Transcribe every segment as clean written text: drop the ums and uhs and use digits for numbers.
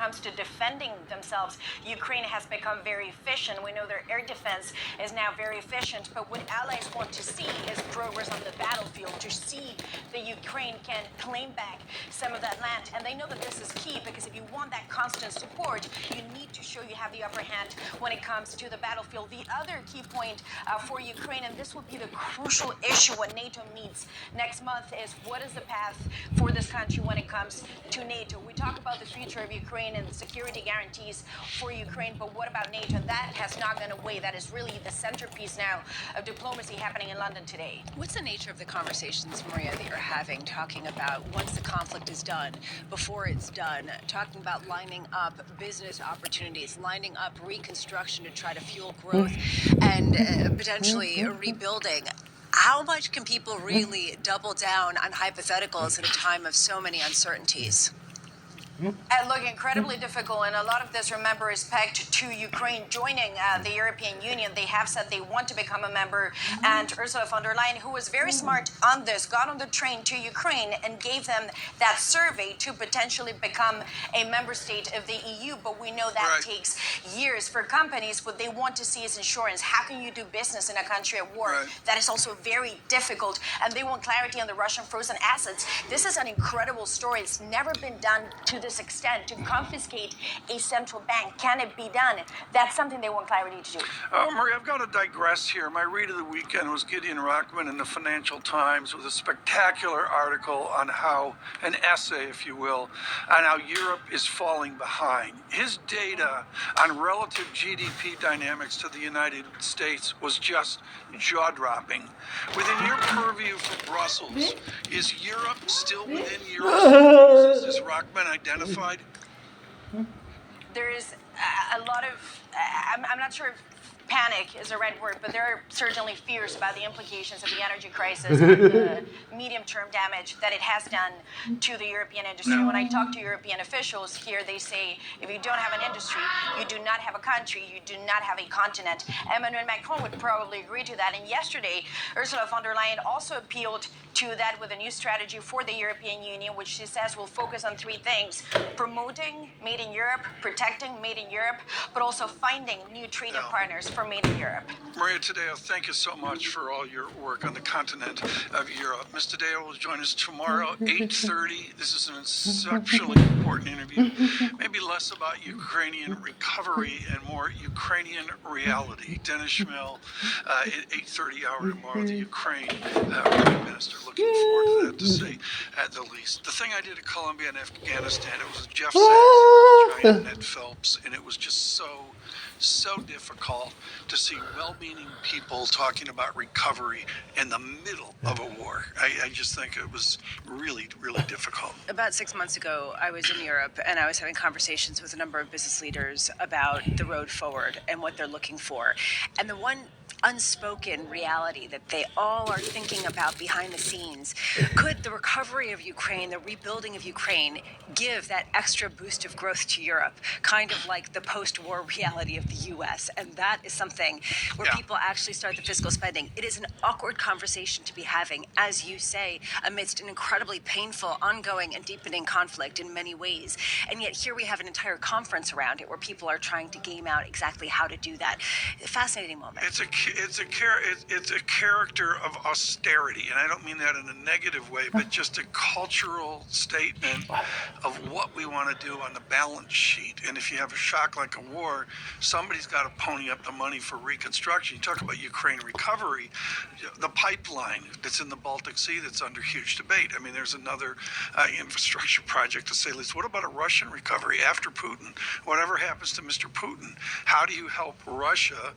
comes to defending themselves, Ukraine has become very efficient. We know their air defense is now very efficient, but what allies want to see is progress on the battlefield, to see that Ukraine can claim back some of that land. And they know that this is key, because if you want that constant support, you need to show you have the upper hand when it comes to the battlefield. The other key point for Ukraine, and this will be the crucial issue when NATO meets next month, is what is the path for this country when it comes to NATO. We talk about the future of Ukraine and the security guarantees for Ukraine, but what about NATO? That has not gone away. That is really the centerpiece now of diplomacy happening in London today. What's the nature of the conversations, Maria, that you're having, talking about once the conflict is done, before it's done, talking about lining up business opportunities, lining up reconstruction to try to fuel growth and potentially rebuilding? How much can people really double down on hypotheticals at a time of so many uncertainties? And look, incredibly difficult, and a lot of this, remember, is pegged to Ukraine joining the European Union. They have said they want to become a member, and Ursula von der Leyen, who was very smart on this, got on the train to Ukraine and gave them that survey to potentially become a member state of the EU. But we know that takes years for companies. What they want to see is insurance. How can you do business in a country at war? That is also very difficult, and they want clarity on the Russian frozen assets. This is an incredible story. It's never been done to this extent, to confiscate a central bank. Can it be done? That's something they want clarity to do. Maria, I've got to digress here. My read of the weekend was Gideon Rachman in the Financial Times with a spectacular article on how, an essay, if you will, on how Europe is falling behind. His data on relative GDP dynamics to the United States was just jaw-dropping. Within your purview for Brussels, is Europe still within Europe? Is Rachman identified? There is a lot of, I'm not sure if panic is the right word, but there are certainly fears about the implications of the energy crisis and the medium-term damage that it has done to the European industry. When I talk to European officials here, they say, if you don't have an industry, you do not have a country, you do not have a continent. Emmanuel Macron would probably agree to that. And yesterday, Ursula von der Leyen also appealed to that with a new strategy for the European Union, which she says will focus on three things: promoting Made in Europe, protecting Made in Europe, but also finding new trading partners for Made in Europe. Maria Tadeo, thank you so much for all your work on the continent of Europe. Ms. Tadeo will join us tomorrow, 8:30. This is an exceptionally important interview. Maybe less about Ukrainian recovery and more Ukrainian reality. Dennis Schmel at 8:30 hour tomorrow, the Ukraine Prime Minister. Looking forward to that, to say at the least. The thing I did at Colombia and Afghanistan, it was Jeff Sachs and Ned Phelps, and it was just so difficult to see well-meaning people talking about recovery in the middle of a war. I just think it was really, really difficult. About 6 months ago, I was in Europe and I was having conversations with a number of business leaders about the road forward and what they're looking for. And the one unspoken reality that they all are thinking about behind the scenes, could the recovery of Ukraine, the rebuilding of Ukraine, give that extra boost of growth to Europe, kind of like the post-war reality of the US? And that is something where people actually start the fiscal spending. It is an awkward conversation to be having, as you say, amidst an incredibly painful, ongoing and deepening conflict in many ways. And yet here we have an entire conference around it where people are trying to game out exactly how to do that. Fascinating moment. It's a character of austerity, and I don't mean that in a negative way, but just a cultural statement of what we want to do on the balance sheet. And if you have a shock like a war, somebody's got to pony up the money for reconstruction. You talk about Ukraine recovery, the pipeline that's in the Baltic Sea that's under huge debate. I mean, there's another infrastructure project, to say the least. What about a Russian recovery after Putin? Whatever happens to Mr. Putin, how do you help Russia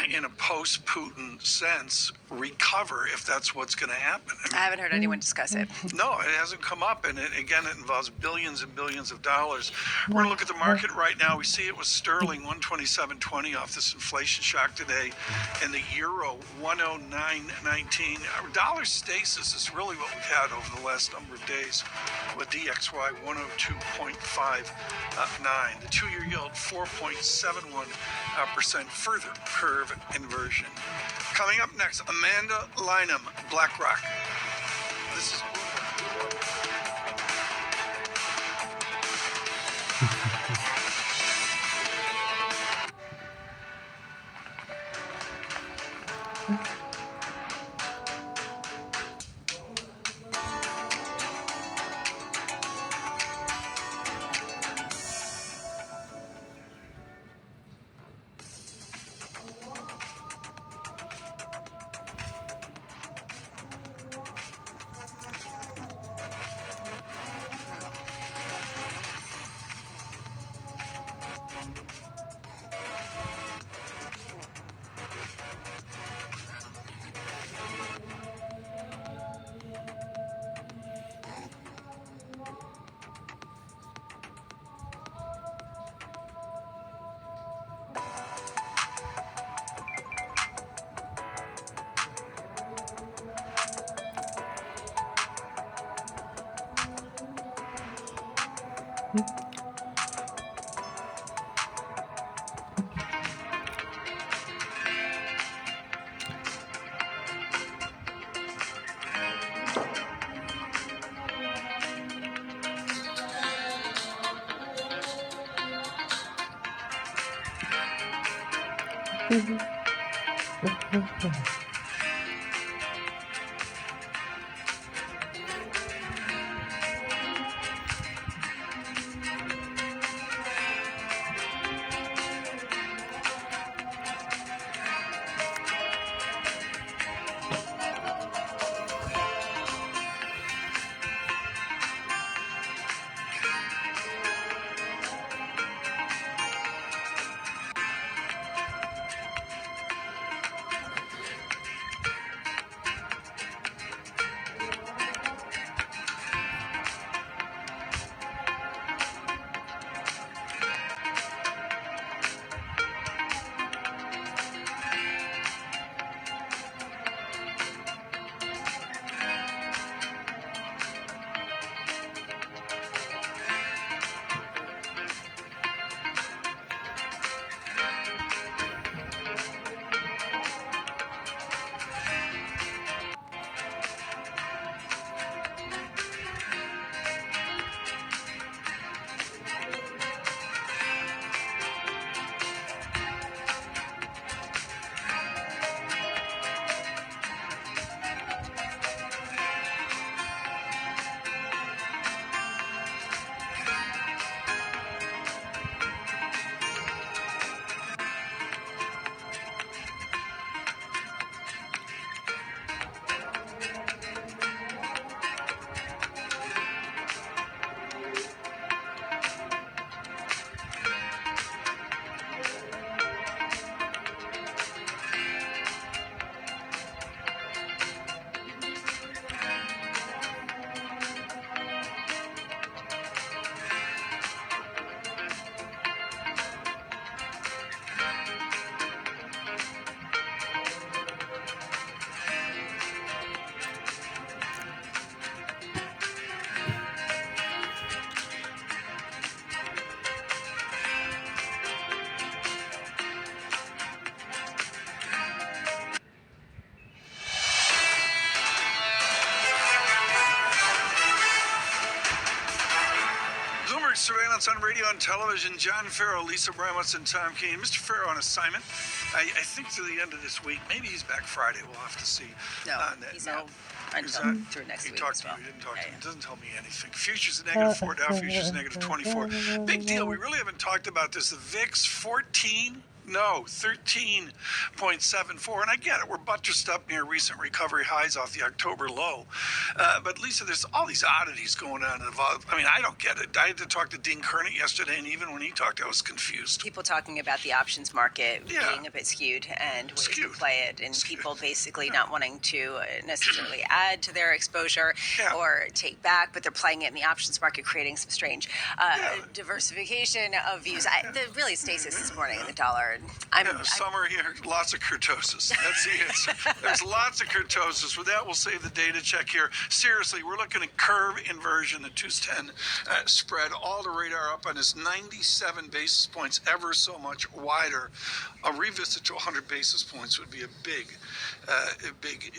in a post-Putin sense recover if that's what's going to happen? I haven't heard anyone discuss it. No, it hasn't come up, and it involves billions and billions of dollars. We're going to look at the market right now. We see it with sterling 127.20 off this inflation shock today, and the euro 109.19. Our dollar stasis is really what we've had over the last number of days, with DXY 102.59. The two-year yield 4.71%. Further curve inversion. Coming up next, Amanda Lynham, BlackRock. This is Surveillance on radio and television. John Farrow, Lisa Bramwitz, and Tom Keene. Mr. Farrow on assignment. I think to the end of this week. Maybe he's back Friday. We'll have to see. No, he's out until through next week talked as well. to me. He didn't talk to me. It doesn't tell me anything. Futures -4, Dow futures -24. Big deal. We really haven't talked about this. The VIX 14. No, 13.74. And I get it. We're buttressed up near recent recovery highs off the October low. But Lisa, there's all these oddities going on. I mean, I don't get it. I had to talk to Dean Kernet yesterday, and even when he talked, I was confused. People talking about the options market Yeah. being a bit skewed and ways to Skewed. play it, and people basically not wanting to necessarily add to their exposure Yeah. or take back, but they're playing it in the options market, creating some strange diversification of views. Really stasis this morning in the dollar Summer here, lots of kurtosis. That's the answer. There's lots of kurtosis. With that, we'll save the data check here. Seriously, we're looking at curve inversion, the 210 spread, all the radar up on this 97 basis points, ever so much wider. A revisit to 100 basis points would be a big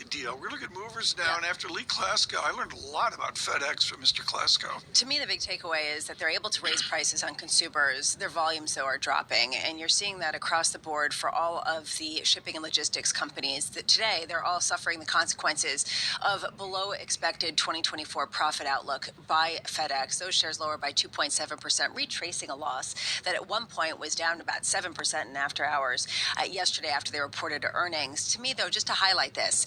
deal. We're looking at movers now, and after Lee Klaskow, I learned a lot about FedEx from Mr. Klaskow. To me, the big takeaway is that they're able to raise prices on consumers. Their volumes, though, are dropping, and you're seeing that across the board for all of the shipping and logistics companies. That today, they're all suffering the consequences of below expected 2024 profit outlook by FedEx. Those shares lower by 2.7%, retracing a loss that at one point was down about 7% in after hours yesterday after they reported earnings. To me, though, just to highlight this,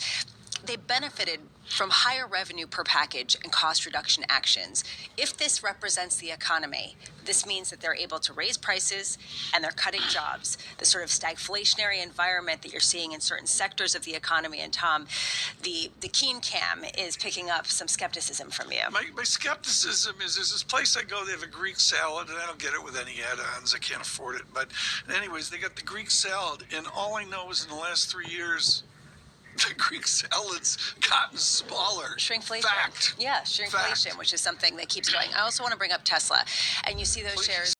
they benefited from higher revenue per package and cost reduction actions. If this represents the economy, this means that they're able to raise prices and they're cutting jobs. The sort of stagflationary environment that you're seeing in certain sectors of the economy, and Tom, the keen cam is picking up some skepticism from you. My skepticism is there's this place I go, they have a Greek salad, and I don't get it with any add-ons. I can't afford it. But anyways, they got the Greek salad, and all I know is in the last 3 years, the Greek salad's gotten smaller. Shrinkflation. Fact. Yeah, shrinkflation, Fact. which is something that keeps going. I also want to bring up Tesla. And you see those shares